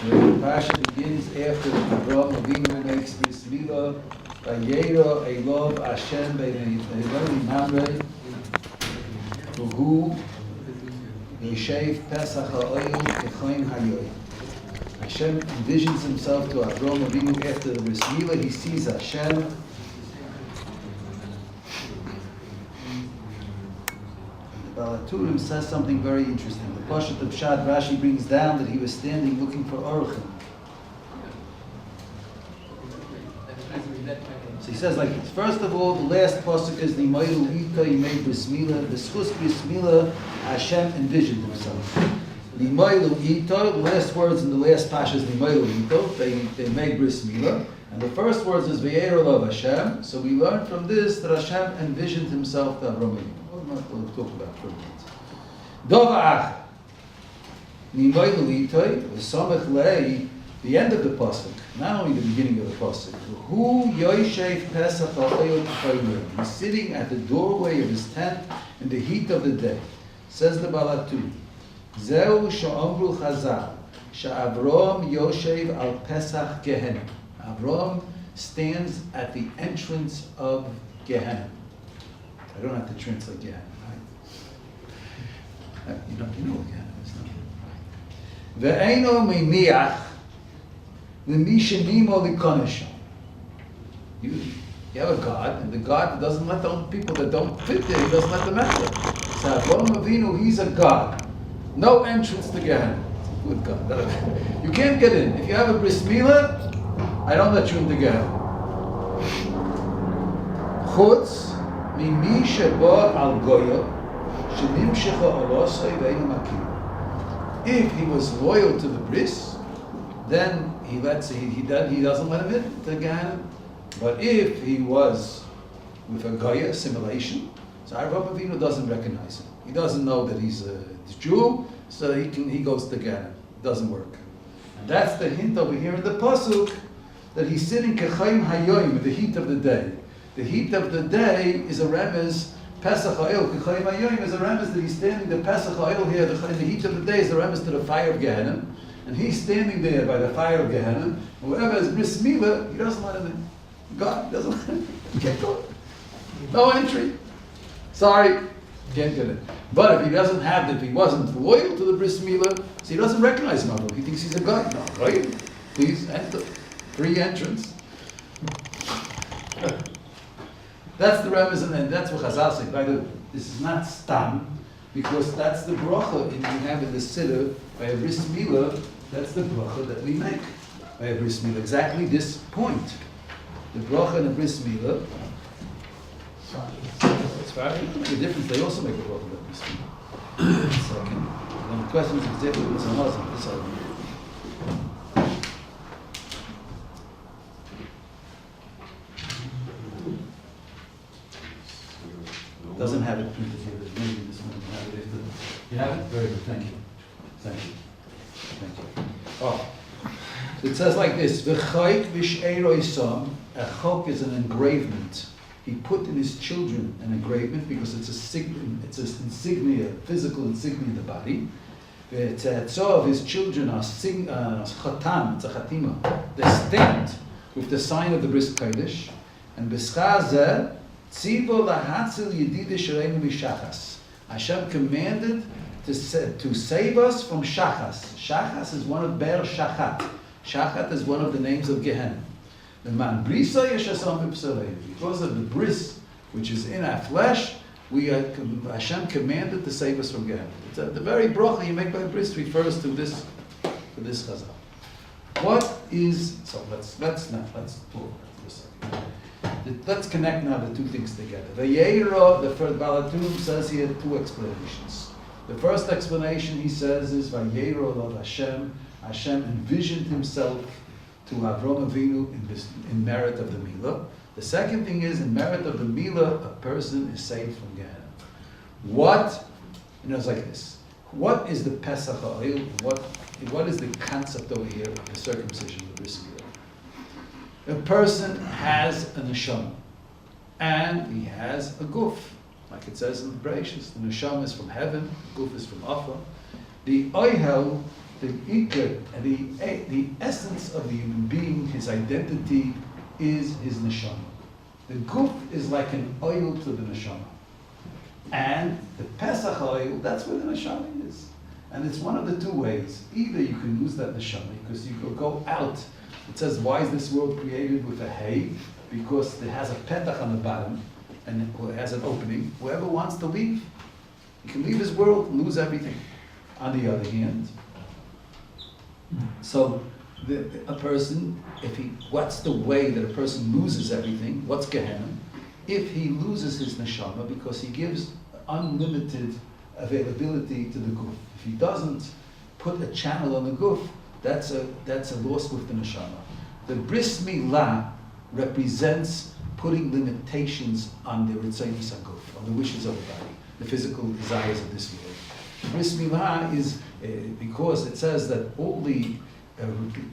The Pasha begins after Avraham Avinu makes this Milah, Vayeira Elov Hashem Be'eloni Mamre, Uhu Yeshev Pesach HaOhel Kechoin Hayoy. Hashem envisions himself to Avraham Avinu after the bris milah. He sees Hashem. The Balaturim says something very interesting. The Pashat of Pshat Rashi brings down that he was standing looking for Orchim. So he says like this. First of all, the last pasuk is Nimaylu Ita Yimei Bris Milah. The Schus Bris Milah, Hashem envisioned himself. Nimaylu Ita, the last words in the last pasuk is Nimaylu Ita. They made Bris Milah. And the first words is Vayeira of Hashem. So we learn from this that Hashem envisioned himself to Avraham. We'll talk about for a minute. Dova'ach Nimaylu Ita, the Samech Lei, the end of the pasuk, not only the beginning of the pasuk. Hu Yoshev Pesach HaOhel K'chaymer. He's sitting at the doorway of his tent in the heat of the day. Says the Balatu, Zeu she'omru Chazal, she'Avraham Yoshev al Pesach Gehinnim. Avraham stands at the entrance of Gehinnim. I don't have to translate Gehinnim, right? You know what Gehinnim is, no? Ve'eino meniach you have a God, and the God doesn't let the people that don't fit there, he doesn't let them enter. So Avraham Avinu, he's a God. No entrance to Gehenna. Good God. You can't get in. If you have a bris milah, I don't let you into Gehenna. Chutz mimi sheba al goya shenimshecha alosai ve'enu makim. If he was loyal to the bris, then he doesn't let him in to Gehenna. But if he was with a Goya assimilation, so Avraham Avinu doesn't recognize him. He doesn't know that he's a Jew, so he goes to Gehenna. It doesn't work. And that's the hint over here in the pasuk that he's sitting Kechaim Hayoim in the heat of the day. The heat of the day is a remez. Pesach HaOhel Kechaim Hayoim is a remez that he's standing. The Pesach HaOhel here in the heat of the day is a remez to the fire of Gehenna. And he's standing there by the fire of Gehenna, and whoever is bris milah, he doesn't let him in. God doesn't let him in. You can't go in. No entry. Sorry, can't get in. But if he doesn't have, if he wasn't loyal to the bris milah, so he doesn't recognize him. He thinks he's a God. No, right? Please enter. Free entrance. That's the remez, and that's what Chazal say. By the way, this is not stam, because that's the bracha we have in the siddur by a bris milah. That's the bracha that we make by a bris milah. Exactly this point. The bracha and the bris milah. It's right. The difference. They also make a bracha by bris milah. Second. Then the question is exactly what's a Muslim. This argument. Doesn't have it printed here. Maybe this one will have it. You have it? Very good. Thank you. Thank you. Thank you. Oh. It says like this. V'chayk v'she'ero isam. A chok is an engravement. He put in his children an engravement because it's an insignia, physical insignia in the body. The of his children are chatam, it's a chatima. They stamped with the sign of the bris kodesh. And b'schazeh Tzivo lahatzil yedidish reinu mishachas. Hashem commanded to save us from shachas. Shachas is one of ber shachat. Shachat is one of the names of Gehenna. The man brisa yeshasam b'psaleinu. Because of the bris which is in our flesh, Hashem commanded to save us from Gehenna. The very bracha you make by bris refers to this chazal. What is so? Let's talk about this for a second. Let's connect now the two things together. Vayeira, the first Balaturim says he had two explanations. The first explanation he says is Vayeira of Hashem. Hashem envisioned himself to Avraham Avinu in merit of the milah. The second thing is in merit of the milah, a person is saved from Gehenna. It's like this. What is the Pesach HaOhel? What is the concept over here of the circumcision of the bris milah? A person has a neshama, and he has a guf. like it says in the Bereshis. The neshama is from heaven, the guf is from Afa. The HaOhel, the ikar, and the essence of the human being, his identity, is his neshama. The guf is like an oil to the neshama. And the Pesach oil, that's where the neshama is. And it's one of the two ways. Either you can lose that neshama, because you could go out. It says, why is this world created with a hay? Because it has a Petakh on the bottom, and it has an opening. Whoever wants to leave, he can leave his world and lose everything. On the other hand, so a person, what's the way that a person loses everything? What's Gehinnim? If he loses his neshama, because he gives unlimited availability to the guf. If he doesn't put a channel on the guf, that's a loss with the neshama. The bris milah represents putting limitations on the ritzonos haguf, on the wishes of the body, the physical desires of this world. Bris milah is because it says that all the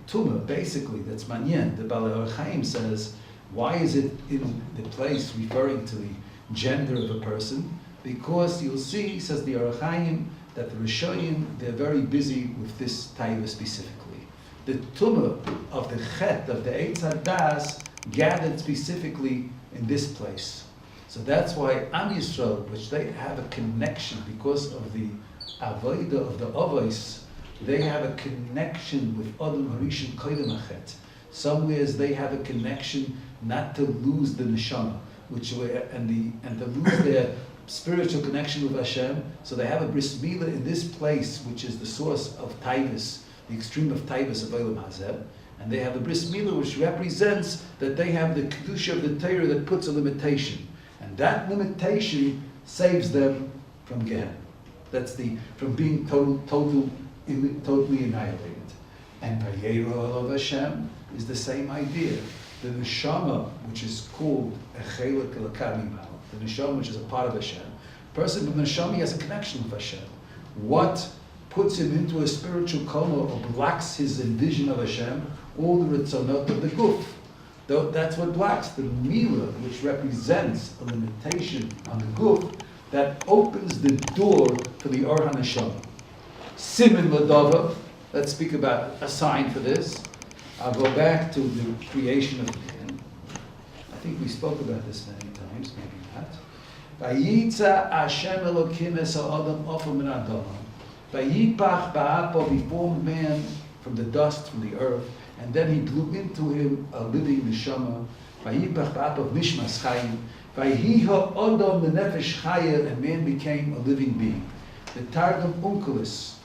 tumah, basically, that's manyan. The Balei Chaim says, why is it in the place referring to the gender of a person? Because you'll see, says the Avraham, that the Rishonim, they're very busy with this taiva specifically. The tumah of the chet, of the Eitz Hadas, gathered specifically in this place. So that's why Am Yisrael, which they have a connection because of the avodah of the avos, they have a connection with Adam Harishon Koydem Achet. Somewheres they have a connection not to lose the neshama, and to lose their spiritual connection with Hashem. So they have a bris milah in this place, which is the source of taivas, the extreme of taivas of Olam Hazeh. And they have a bris milah, which represents that they have the kedusha of the Torah that puts a limitation, and that limitation saves them from Gehenna. That's from being totally annihilated. And Vayeira of Hashem is the same idea. The neshama, which is called a chelek elokah, the neshama, which is a part of Hashem. Person with neshama, he has a connection with Hashem. What puts him into a spiritual coma or blocks his vision of Hashem? All the ritzonot of the guf. That's what blocks the milah, which represents a limitation on the guf, that opens the door for the Or HaNeshama. Simin Ladava, let's speak about a sign for this. I'll go back to the creation of man. I think we spoke about this many times, maybe not. Vayitza Hashem Elokim es ha'adam ofer min ha'adam. Vayipach ba'apo, he formed man from the dust, from the earth, and then he blew into him a living neshama. Vayipach ba'apo nishmas chayim. Vayhi ha'adam lenefesh chaya, and man became a living being. The Targum Onkelos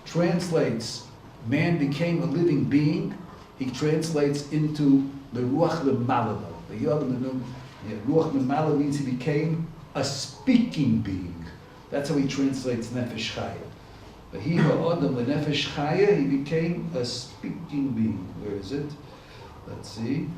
translates, man became a living being. He translates into the Ruach L'Mala. The Ruach L'Mala means he became a speaking being. That's how he translates Nefesh Chaya. V'hi ha'adam l'nefesh chaya, he became a speaking being. Where is it? Let's see.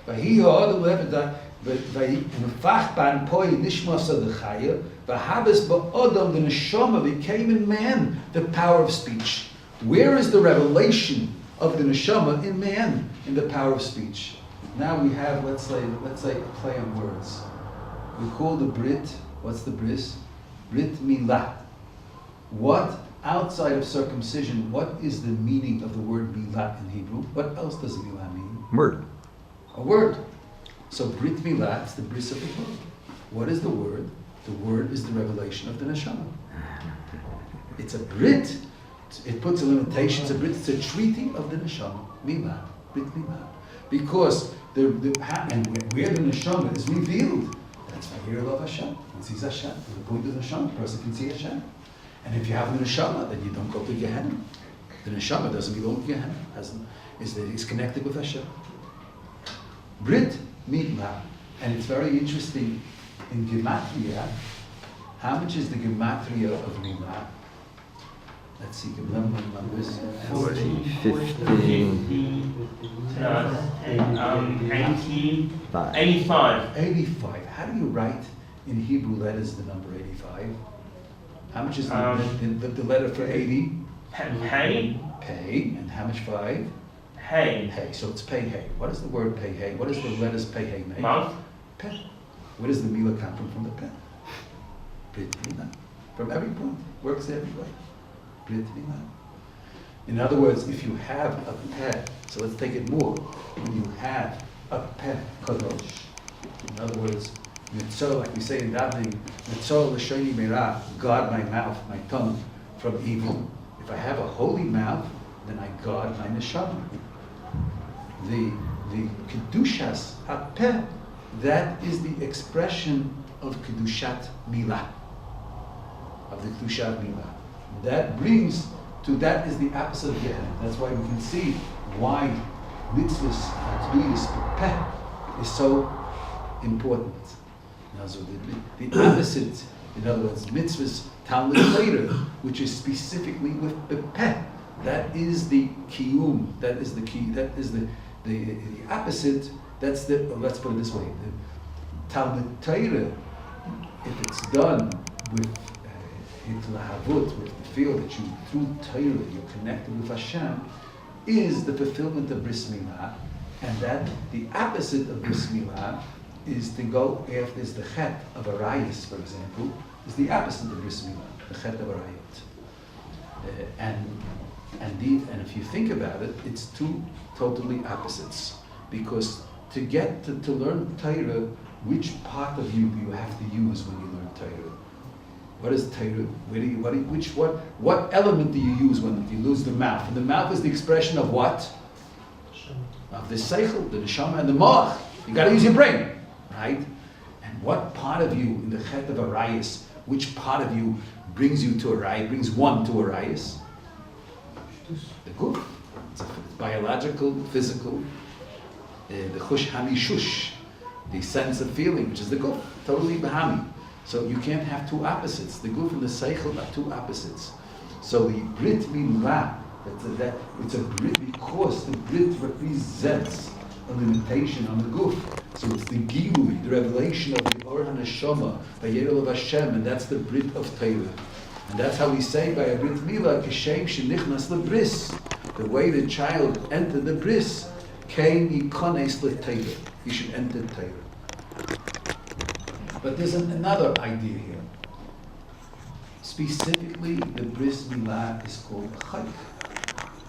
V'hi ha'adam l'nefesh v'fach ban poi nishmasa d'chaya v'habes ba'adam, the neshama became in man the power of speech. Where is the revelation of the neshama in man, in the power of speech? Now we have, let's say a play on words. We call the Brit, what's the bris? Brit milah. What, outside of circumcision, what is the meaning of the word milah in Hebrew? What else does milah mean? Word. A word. So Brit milah is the bris of the word. What is the word? The word is the revelation of the neshama. It's a Brit. It puts a limitation. It's a Brit. It's a treaty of the neshama. Milah. Brit milah. Because and where the neshama is revealed, that's Vayeira of Hashem. One sees Hashem. From the point of the neshama, the person can see Hashem. And if you have the neshama, then you don't go to Gehenna. The neshama doesn't belong to Gehenna. It's connected with Hashem. Brit milah. And it's very interesting in Gematria. How much is the Gematria of milah? Let's see, numbers. 40, 15, 85. 85. How do you write in Hebrew letters the number 85? How much is the letter for 80? Pei. Pei. And how much 5? Hey. Hey. So it's pei hey. What is the word pei hey? What does the letters pei hey make? Mouth. Peh. Where does the mila come from the peh? Brit mila. From every point. Works every way. Brit mila. In other words, if you have a peh, so let's take it more. When you have a peh kadosh, in other words, mitzvah, like we say in davening, mitzvah l'shoni meirah, guard my mouth, my tongue from evil. If I have a holy mouth, then I guard my neshama. The kedushas hapeh, that is the expression of kedushat milah, of the kedushat milah. That brings to that is the opposite of Gehinnim. That's why we can see why mitzvahs atluis peh is so important. Now, so the opposite, in other words, mitzvahs Talmud later, which is specifically with peh, that is the kiyum, that is the key, that is the opposite. That's the. Let's put it this way: the Talmud Torah, if it's done with hitlahavut, with the feel that you through Torah you're connected with Hashem, is the fulfillment of bris milah, and that the opposite of bris milah is to go after is the chet of arayis, for example, is the opposite of bris milah, the chet of arayot, and if you think about it, it's two totally opposites, because to get to learn Torah, which part of you do you have to use when you learn Torah? What is Torah? What element do you use when you lose the mouth? And the mouth is the expression of what? Of the seichel, the neshama, and the moach. You got to use your brain, right? And what part of you in the chet of arayis? Which part of you brings you to arayis? Brings one to arayis? The guf. It's biological, physical. The chush hamishush, the sense of feeling, which is the guf, totally bahami. So you can't have two opposites. The guf and the seichel are two opposites. So the brit milah, it's a brit because the brit represents a limitation on the guf. So it's the gilui, the revelation of the Or HaNeshama, Vayeira of Hashem, and that's the brit of Torah. And that's how we say by a brit milah, kishem shenichnas lebris, the way the child entered the bris, came yikones leTorah. He should enter Torah. But there's another idea here. Specifically, the bris milah is called chayk.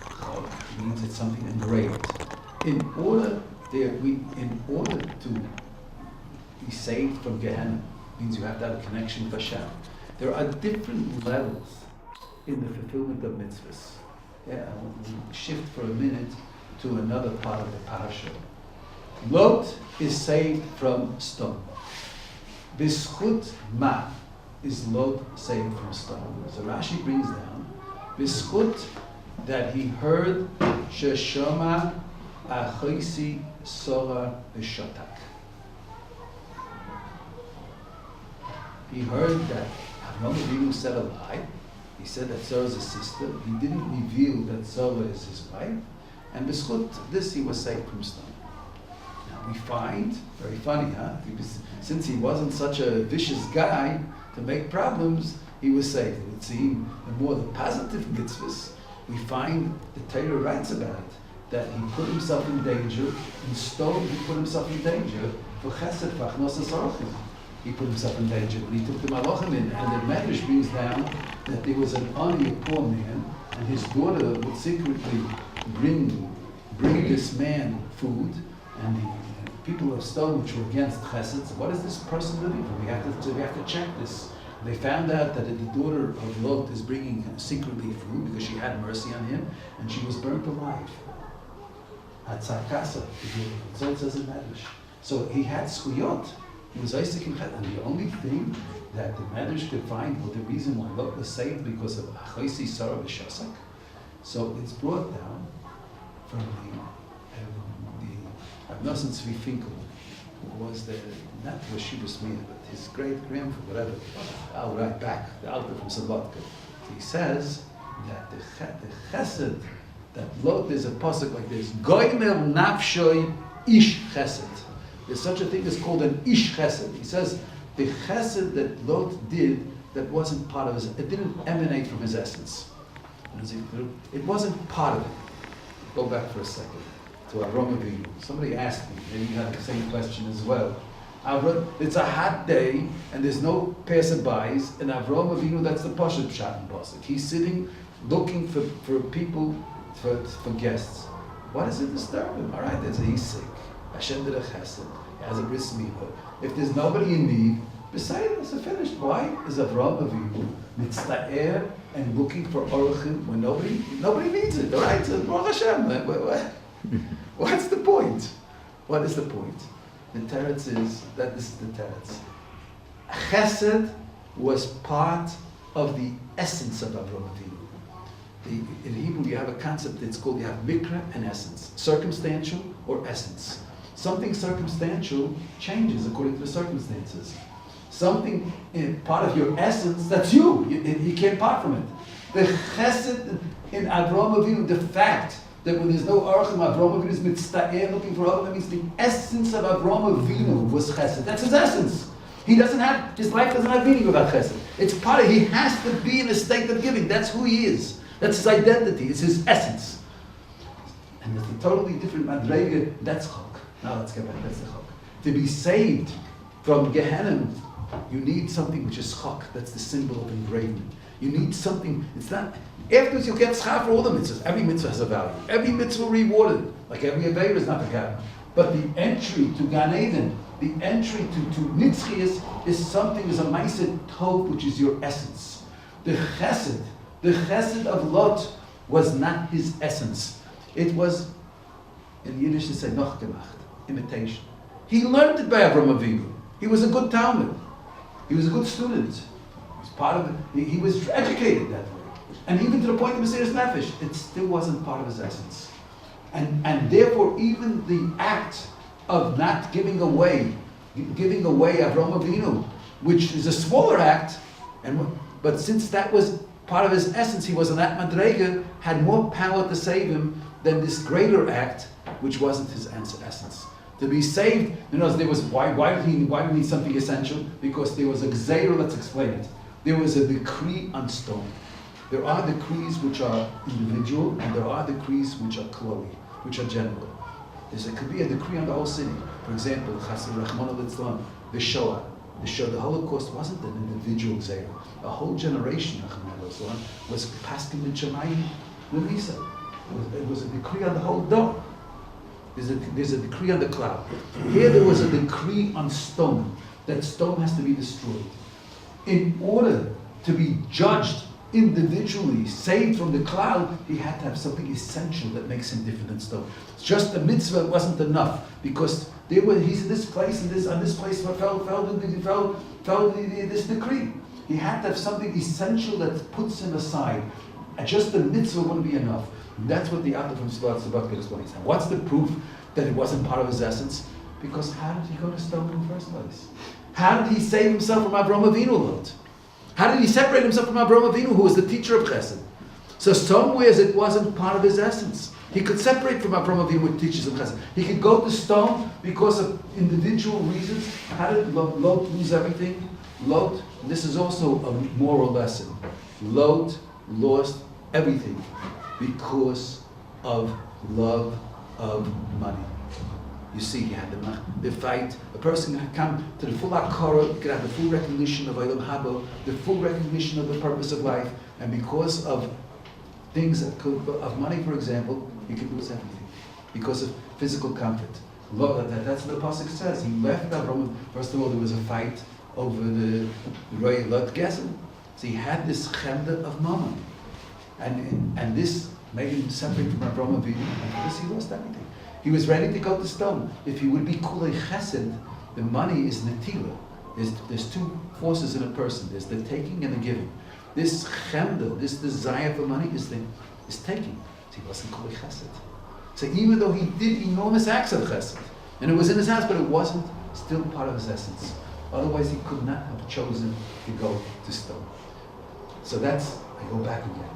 Chayk means it's something engraved. In order to be saved from Gehinnim, means you have to have a connection with Hashem. There are different levels in the fulfillment of mitzvahs. Yeah, I want to shift for a minute to another part of the parasha. Lot is saved from stone. B'schut ma is Lot saved from stone. So Rashi brings down b'schut that he heard sheshama achoisi sora b'shatak. He heard that Avraham said a lie. He said that Sarah is his sister. He didn't reveal that Sarah is his wife. And b'schut this he was saved from stone. Now we find, very funny, since he wasn't such a vicious guy to make problems, he was saved. It would seem the more the positive mitzvahs, we find the Torah writes about it, that he put himself in danger, in stone he put himself in danger, for chesed v'achnos ha'sarachim. He put himself in danger when he took the malachim in, and the Medrash brings down that there was an ani, a poor man, and his daughter would secretly bring this man food, and the people of stone, which were against chesed, said, what is this person living for? We have to check this. They found out that the daughter of Lot is bringing secretly food because she had mercy on him, and she was burnt alive. Hatzakasa, so it says in Medrash. So he had skuyot. He was Isaac and Chet, and the only thing that the Medrash could find was the reason why Lot was saved because of Achoisi Sarah B'Shasak. So it's brought down from the Abnosan Tzvi Finkel, who was not Rashibus Mia, but his great-grandfather, whatever, I'll write back, the Alter from Sabatka. He says that the chesed, that Lot, there's a pasuk like this, Goymel nafshoy ish chesed. There's such a thing as called an ish chesed. He says the chesed that Lot did that wasn't part of his, it didn't emanate from his essence. It wasn't part of it. go back for a second to Avraham Avinu. Somebody asked me, maybe you had the same question as well. It's a hot day and there's no passerbys, and Avraham Avinu, that's the Pashat Pshat in Pasuk. He's sitting looking for people, for guests. Why does it disturb him? All right, he's sick. Hashem did a chesed. He has a bris milah. If there's nobody in need, beside it's finished. Why is Avraham Avinu mitzta'er and looking for orachim when nobody needs it? All right, so Baruch Hashem. What's the point? What is the point? The teretz is that this is the teretz. Chesed was part of the essence of Avraham Avinu. In Hebrew, you have a concept. It's called, you have mikra and essence, circumstantial or essence. Something circumstantial changes according to the circumstances. Something part of your essence, that's you. You can't part from it. The chesed in Avraham Avinu, the fact that when there's no arachim, Avraham Avinu is mitzta'er looking for other, that means the essence of Avraham Avinu was chesed. That's his essence. His life doesn't have meaning without chesed. It's part of, he has to be in a state of giving. That's who he is. That's his identity. It's his essence. And it's a totally different madrega. That's chok. Now let's get back. That's the chok. To be saved from Gehinnim, you need something which is chok. That's the symbol of engravement. You need something. It's not. Afterwards, you'll get schar for all the mitzvahs. Every mitzvah has a value. Every mitzvah rewarded. Like every Vayeira is not forgotten. But the entry to Gan Eden, the entry to Nitzchias is something, is a ma'aseh tov, which is your essence. The chesed of Lot was not his essence. It was, in Yiddish, they say, noch gemacht, imitation. He learned it by Avraham Avinu. He was a good Talmud. He was a good student. He was part of it. He was educated that way. And even to the point of Mesiras Nefesh, it still wasn't part of his essence. And therefore, even the act of not giving away Avraham Avinu, which is a smaller act, but since that was part of his essence, he was an at madrega, had more power to save him than this greater act, which wasn't his essence. To be saved, there was why did he need something essential? Because there was a gzeira. Let's explain it. There was a decree on stone. There are decrees which are individual, and there are decrees which are klali, which are general. There could be a decree on the whole city. For example, the Shoah. The Holocaust wasn't an individual gzeira. A whole generation was paskin in Shemayim Lemisa. It was a decree on the whole dome. There's a decree on the cloud. Here there was a decree on stone. That stone has to be destroyed. In order to be judged individually, saved from the cloud, he had to have something essential that makes him different than stone. Just the mitzvah wasn't enough, because he's in this place, and on this place fell this decree. He had to have something essential that puts him aside. And just the mitzvah wouldn't be enough. And that's what the author from Petakh explains. What's the proof that it wasn't part of his essence? Because how did he go to stone in the first place? How did he save himself from Avraham Avinu? How did he separate himself from Avraham Avinu, who was the teacher of chesed? So somewheres it wasn't part of his essence. He could separate from Avraham Avinu, who teaches him chesed. He could go to stone because of individual reasons. How did Lot lose everything? Lot, this is also a moral lesson. Lot lost everything because of love of money. You see, he had the fight. A person can come to the full akara, can have the full recognition of Olam Haba, the full recognition of the purpose of life, and because of things of money, for example, you can lose everything because of physical comfort. That's what the Pasuk says. He left Avraham. First of all, there was a fight over the Roy Lot Gezel. So he had this chemda of mammon, and this made him separate from Avraham Avinu, and because he lost everything. He was ready to go to stone. If he would be kulei chesed, the money is netila. There's two forces in a person. There's the taking and the giving. This chemda, this desire for money is taking. So he wasn't kulei chesed. So even though he did enormous acts of chesed, and it was in his house, but it wasn't still part of his essence. Otherwise he could not have chosen to go to stone. So I go back again.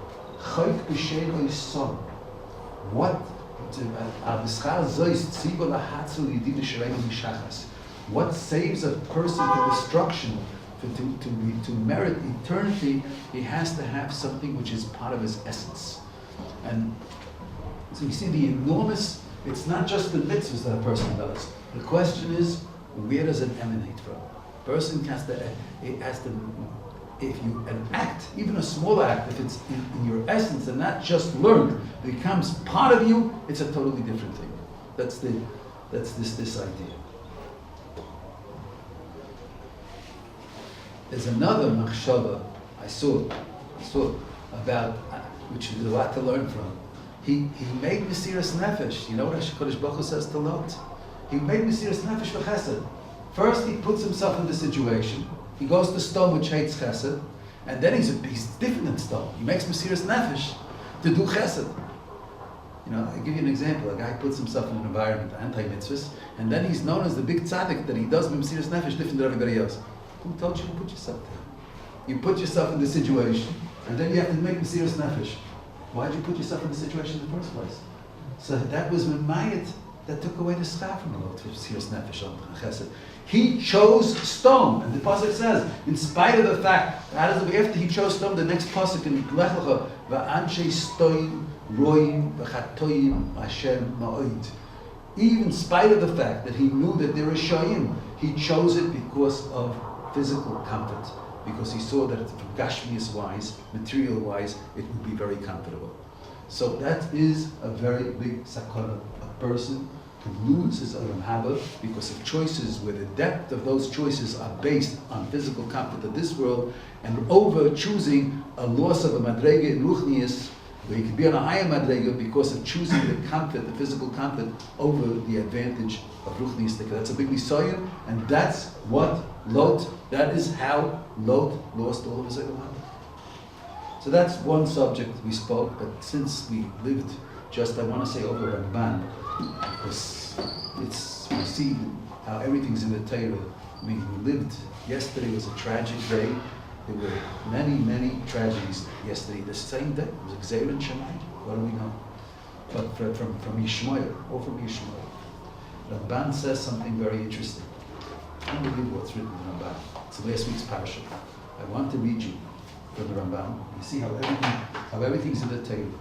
What saves a person from destruction, to merit eternity? He has to have something which is part of his essence. And So you see the enormous, it's not just the mitzvahs that a person does. The question is, where does it emanate from? A person has to, if you, an act, even a small act, if it's in your essence and not just learned, becomes part of you, it's a totally different thing. That's this idea. There's another machshava I saw about, which is a lot to learn from. He made Mesiras Nefesh. You know what HaKadosh Baruch Hu says to Lot? He made Mesiras Nefesh for Chesed. First, he puts himself in the situation. He goes to Sdom, which hates Chesed, and then he's different than Sdom. He makes Mesiras Nefesh to do Chesed. You know, I'll give you an example. A guy puts himself in an environment, anti-mitzvahs, and then he's known as the big tzaddik that he does Mesiras Nefesh different than everybody else. Who told you to put yourself there? You put yourself in the situation, and then you have to make Mesiras Nefesh. Why did you put yourself in the situation in the first place? So that was Mayat that took away the schar from the Lord, Mesiras Nefesh on Chesed. He chose Sdom, and the pasuk says, in spite of the fact, after he chose Sdom, the next pasuk in Lech Lecha, va'anshei Sdom roim v'chatoim Hashem ma'od. Even in spite of the fact that he knew that they were Shayim, he chose it because of physical comfort, because he saw that from Gashmius wise, material wise, it would be very comfortable. So that is a very big sakana. A person who loses Avraham Haba because of choices where the depth of those choices are based on physical comfort of this world, and over choosing a loss of a madrega in Ruchnius, where you can be on a higher madrega because of choosing the comfort, the physical comfort, over the advantage of Ruchnius. That's a big nisayon, and that's what Lot, that is how Lot lost all of his Avraham Haba. So that's one subject we spoke, but since we lived just, I want to say over Ramban, because we see how everything's in the Torah. I mean, we lived, yesterday was a tragic day. There were many, many tragedies yesterday. The same day, it was Gzeir and Shemai. What do we know? But from Yishmael, or from Yishmael. Ramban says something very interesting. I don't believe what's written in Ramban. It's last week's parasha. I want to read you from the Ramban. You see how everything's in the Torah.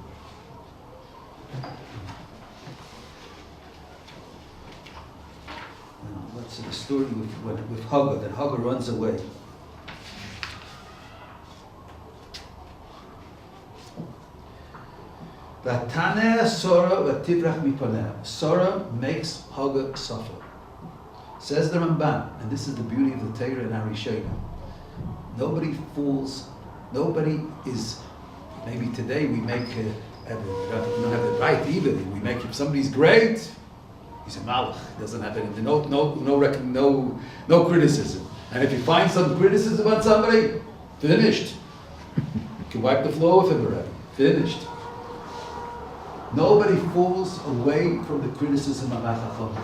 What's the story with Hagar, that Hagar runs away. Sarah makes Hagar suffer. Says the Ramban, and this is the beauty of the Torah and Arishonim. Nobody fools, nobody is, maybe today we make, we don't have the right either, we make, if somebody's great, he's a malach, doesn't have any, no criticism. And if you find some criticism on somebody, finished. You can wipe the floor with him already, finished. Nobody falls away from the criticism of Avraham.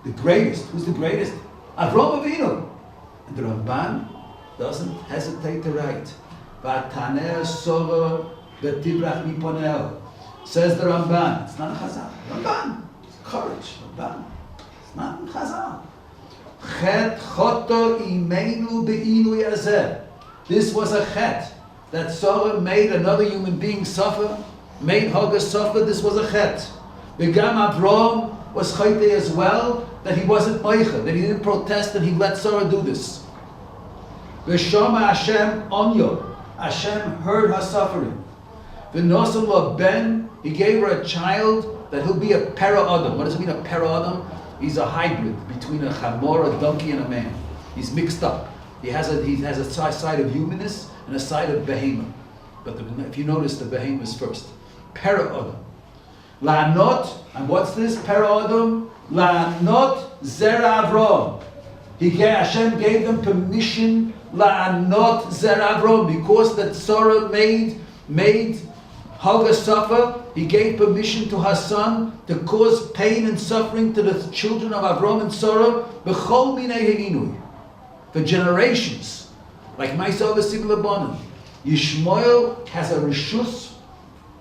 The greatest, who's the greatest? Avraham Avinu. And the Ramban doesn't hesitate to write. V'ataneh sora v'tivrach miponeh. Says the Ramban. It's not a chazal. Ramban. It's courage. Ramban. It's not a chazal. Chet choto imenu be'inu yazeh. This was a chet that Sarah made another human being suffer, made Hagar suffer. This was a chet. Begam Avraham was chayte as well, that he wasn't meicha, that he didn't protest, and he let Sarah do this. V'shama Hashem onyo. Hashem heard her suffering. V'nosam lo ben, he gave her a child that he'll be a para adam. What does it mean, a para adam? He's a hybrid between a chamor, a donkey, and a man. He's mixed up. He has a side of humanness and a side of behemoth. But if you notice, the behemoth is first. Para adam. La'anot, and what's this? Para adam. La'anot zera Avraham. Hashem gave them permission. La'anot zera Avraham, because that Sarah made Hagar suffer. He gave permission to her son to cause pain and suffering to the children of Avraham and Sarah. B'chol minei heinui, for generations, like Ma'aseh v'Sigul Abanim. Yishmael has a rishus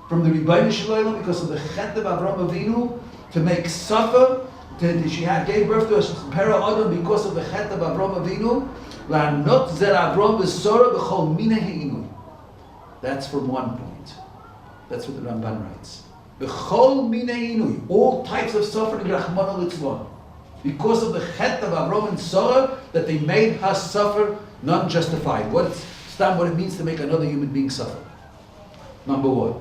from the Rebbeinu Shalom because of the chet of Avraham Avinu to make suffer. She gave birth to a para adam because of the chet of Avraham Avinu. La'anot zera Avraham v'Sora b'chol minei heinui. That's from one point. That's what the Ramban writes. B'chol minei inui, all types of suffering, Rachmana litzlan. Because of the chet of Avraham and Sarah, that they made her suffer non-justified. What it means to make another human being suffer. Number one,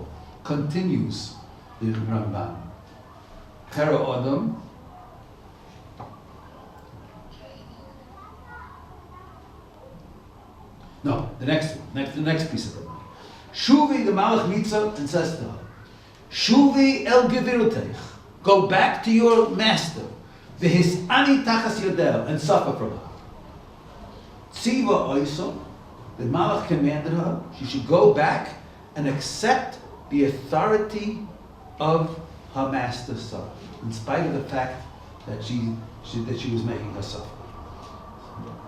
continues the Ramban. Hera Adam. No, the next piece of Ramban. Shuvi the Malach Mitzah and says to her, Shuvi el Gevirteich, go back to your master, v'his ani tachas yodel, and suffer from her. Tziva oiso, the Malach commanded her, she should go back and accept the authority of her master's son, in spite of the fact that she was making her suffer.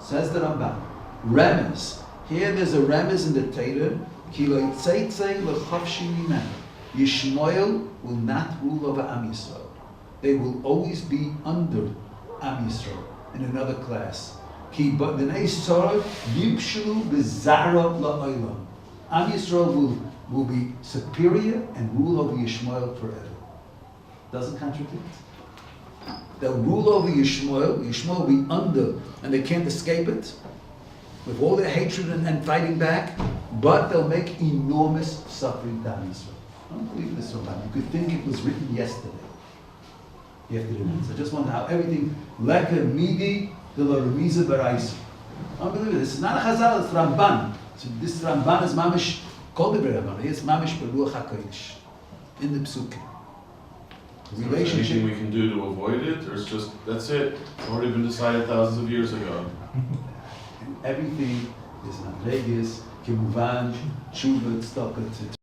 Says the Ramban, remez. Here there's a remez in the Torah, ki lo yitzeitzei l'chavshi mimenu. Yishmael will not rule over Am Yisrael. They will always be under Am Yisrael in another class. Ki b'nei Yisrael yibshu b'zara la'olam. Am Yisrael will be superior and rule over Yishmael forever. Doesn't contradict. They'll rule over Yishmael. Yishmael will be under, and they can't escape it, with all their hatred and fighting back, but they'll make enormous suffering to Am Yisrael. I don't believe this, Ramban. You could think it was written yesterday. You have to do this. I just wonder how everything, Leka Midi de la Remiza Baraisa. Unbelievable. This is not a Chazal, it's Ramban. So this Ramban is Mamish, called the Ramban. It's Mamish Beruach HaKodesh. In the Psukim. Is there anything we can do to avoid it, or it's just, that's it? It's already been decided thousands of years ago. And everything is Madreges, Kimuvan, Tshuva, Tzedakah,